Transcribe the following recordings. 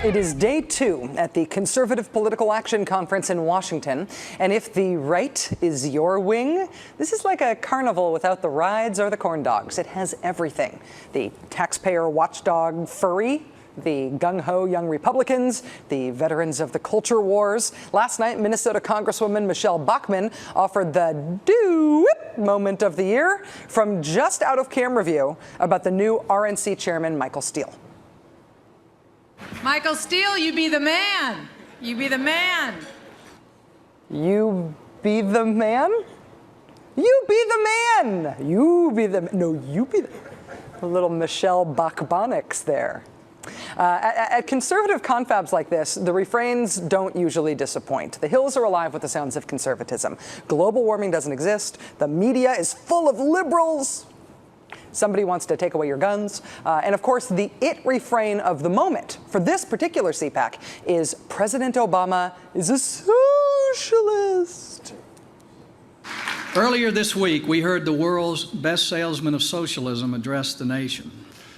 It is day 2 at the Conservative Political Action Conference in Washington. And if the right is your wing, this is like a carnival without the rides or the corn dogs. It has everything. The taxpayer watchdog furry, the gung-ho young Republicans, the veterans of the culture wars. Last night, Minnesota Congresswoman Michelle Bachmann offered the do-whip moment of the year from just out of camera view about the new RNC chairman, Michael Steele. Michael Steele, you be the man. You be the man. You be the man? You be the man. You be the, no, you be the little Michelle Bachbonics there. At conservative confabs like this, the refrains don't usually disappoint. The hills are alive with the sounds of conservatism. Global warming doesn't exist. The media is full of liberals. Somebody wants to take away your guns. And of course, the it refrain of the moment for this particular CPAC is President Obama is a socialist. Earlier this week, we heard the world's best salesman of socialism address the nation.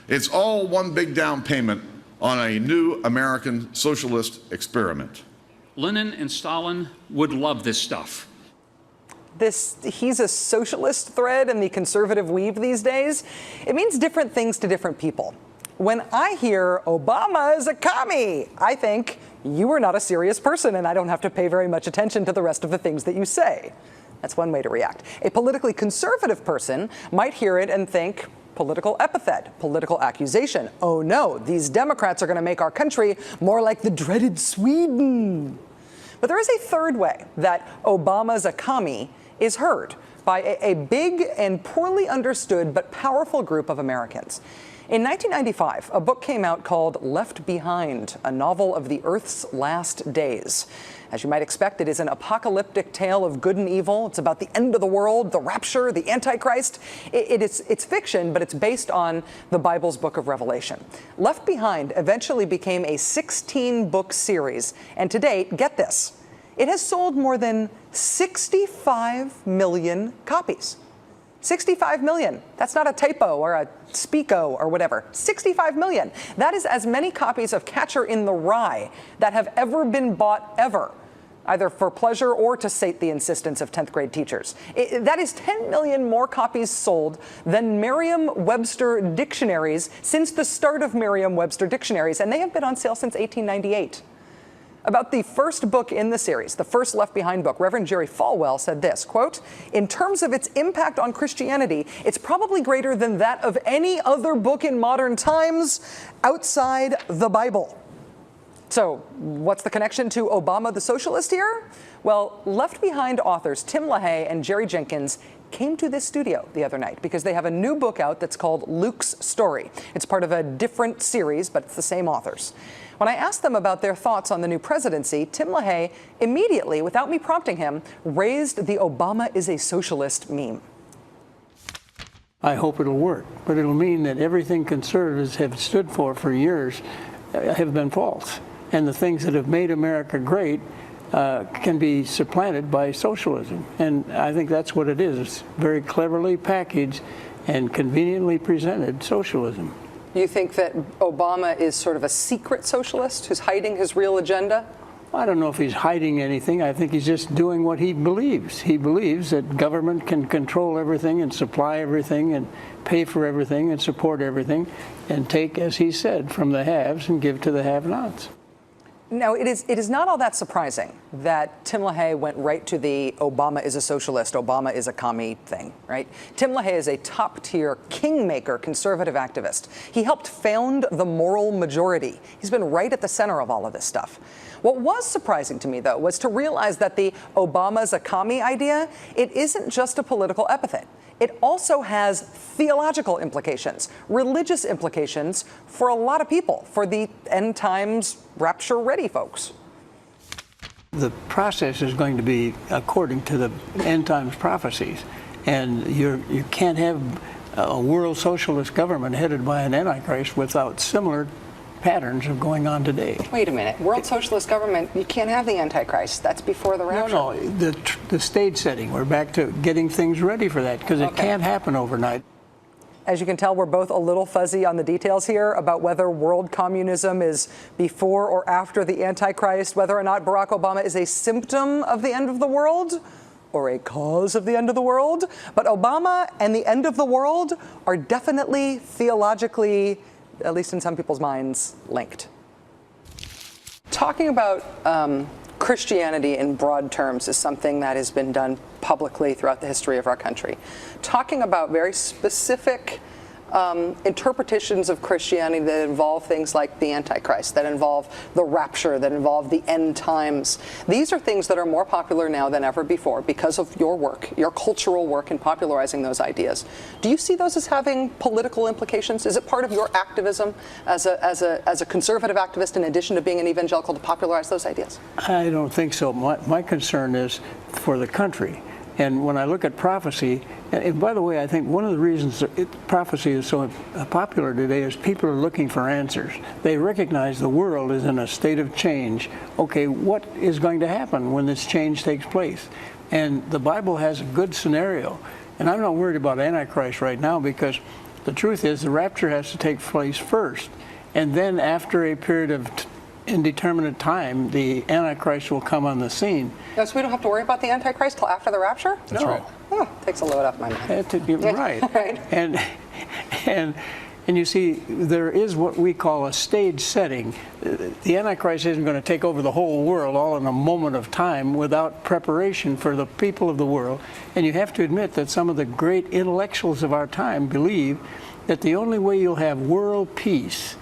It's all one big down payment on a new American socialist experiment. Lenin and Stalin would love this stuff. This he's a socialist thread in the conservative weave these days, it means different things to different people. When I hear Obama is a commie, I think you are not a serious person and I don't have to pay very much attention to the rest of the things that you say. That's one way to react. A politically conservative person might hear it and think, political epithet, political accusation. Oh no, these Democrats are going to make our country more like the dreaded Sweden. But there is a third way that Obama's a commie is heard by a big and poorly understood but powerful group of Americans. In 1995, a book came out called Left Behind, a novel of the Earth's last days. As you might expect, it is an apocalyptic tale of good and evil. It's about the end of the world, the rapture, the Antichrist. It's fiction, but it's based on the Bible's book of Revelation. Left Behind eventually became a 16-book series, and to date, get this, it has sold more than 65 million copies. 65 million. That's not a typo or a speako or whatever. 65 million. That is as many copies of Catcher in the Rye that have ever been bought ever, either for pleasure or to sate the insistence of 10th grade teachers. That is 10 million more copies sold than Merriam-Webster dictionaries since the start of Merriam-Webster dictionaries, and they have been on sale since 1898. About the first book in the series, the first Left Behind book, Reverend Jerry Falwell said this, quote, "In terms of its impact on Christianity, it's probably greater than that of any other book in modern times outside the Bible." So what's the connection to Obama the socialist here? Well, Left Behind authors Tim LaHaye and Jerry Jenkins came to this studio the other night because they have a new book out that's called Luke's Story. It's part of a different series, but it's the same authors. When I asked them about their thoughts on the new presidency, Tim LaHaye immediately, without me prompting him, raised the Obama is a socialist meme. I hope it'll work, but it'll mean that everything conservatives have stood for years have been false. And the things that have made America great can be supplanted by socialism. And I think that's what it is. It's very cleverly packaged and conveniently presented socialism. You think that Obama is sort of a secret socialist who's hiding his real agenda? I don't know if he's hiding anything. I think he's just doing what he believes. He believes that government can control everything and supply everything and pay for everything and support everything and take, as he said, from the haves and give to the have-nots. Now, it is not all that surprising that Tim LaHaye went right to the Obama is a socialist, Obama is a commie thing, right? Tim LaHaye is a top-tier kingmaker conservative activist. He helped found the Moral Majority. He's been right at the center of all of this stuff. What was surprising to me, though, was to realize that the Obama's a commie idea, it isn't just a political epithet. It also has theological implications, religious implications for a lot of people, for the end times rapture-ready folks. The process is going to be according to the end times prophecies, and you can't have a world socialist government headed by an Antichrist without similar patterns of going on today. Wait a minute. World socialist government, you can't have the Antichrist. That's before the rapture. No, the stage setting. We're back to getting things ready for that because it can't happen overnight. as you can tell, we're both a little fuzzy on the details here about whether world communism is before or after the Antichrist, whether or not Barack Obama is a symptom of the end of the world or a cause of the end of the world. But Obama and the end of the world are definitely theologically, at least in some people's minds, linked. Talking about Christianity in broad terms is something that has been done publicly throughout the history of our country. Talking about very specific interpretations of Christianity that involve things like the Antichrist, that involve the rapture, that involve the end times. These are things that are more popular now than ever before because of your work, your cultural work in popularizing those ideas. Do you see those as having political implications? Is it part of your activism as a conservative activist in addition to being an evangelical to popularize those ideas? I don't think so. My concern is for the country. And when I look at prophecy, and by the way, I think one of the reasons prophecy is so popular today is people are looking for answers. They recognize the world is in a state of change. Okay, what is going to happen when this change takes place? And the Bible has a good scenario. And I'm not worried about Antichrist right now because the truth is the rapture has to take place first. And then after a period of indeterminate time, the Antichrist will come on the scene. So we don't have to worry about the Antichrist till after the rapture? That's right. Oh, takes a load off my mind. Right. Right. And you see, there is what we call a stage setting. The Antichrist isn't going to take over the whole world all in a moment of time without preparation for the people of the world. And you have to admit that some of the great intellectuals of our time believe that the only way you'll have world peace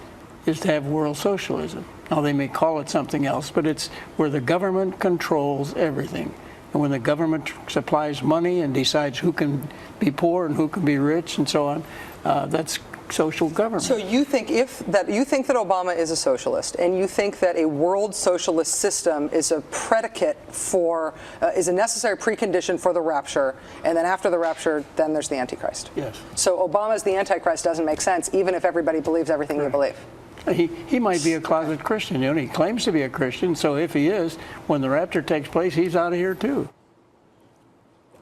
is to have world socialism. Now, they may call it something else, but it's where the government controls everything. And when the government supplies money and decides who can be poor and who can be rich and so on, that's social government. So you think that Obama is a socialist, and you think that a world socialist system is a predicate for, is a necessary precondition for the rapture, and then after the rapture, then there's the Antichrist. Yes. So Obama's the Antichrist doesn't make sense, even if everybody believes everything you believe. He might be a closet Christian, you know, he claims to be a Christian, so if he is, when the rapture takes place, he's out of here too.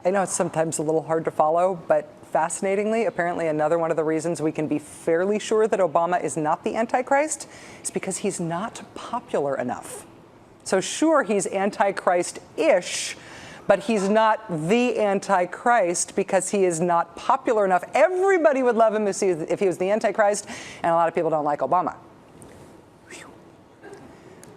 I know it's sometimes a little hard to follow, but fascinatingly, apparently another one of the reasons we can be fairly sure that Obama is not the Antichrist is because he's not popular enough. So sure, he's Antichrist-ish, but he's not the Antichrist because he is not popular enough. Everybody would love him if he was the Antichrist, and a lot of people don't like Obama.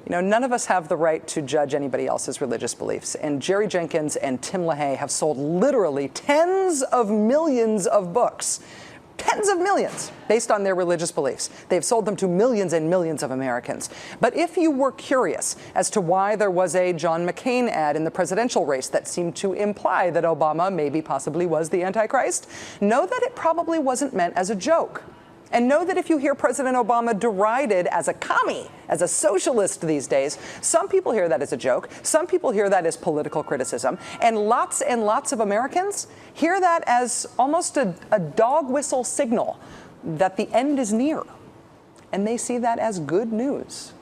You know, none of us have the right to judge anybody else's religious beliefs, and Jerry Jenkins and Tim LaHaye have sold literally tens of millions of books, tens of millions, based on their religious beliefs. They've sold them to millions and millions of Americans. But if you were curious as to why there was a John McCain ad in the presidential race that seemed to imply that Obama maybe possibly was the Antichrist, know that it probably wasn't meant as a joke. And know that if you hear President Obama derided as a commie, as a socialist these days, some people hear that as a joke, some people hear that as political criticism, and lots of Americans hear that as almost a dog whistle signal that the end is near. And they see that as good news.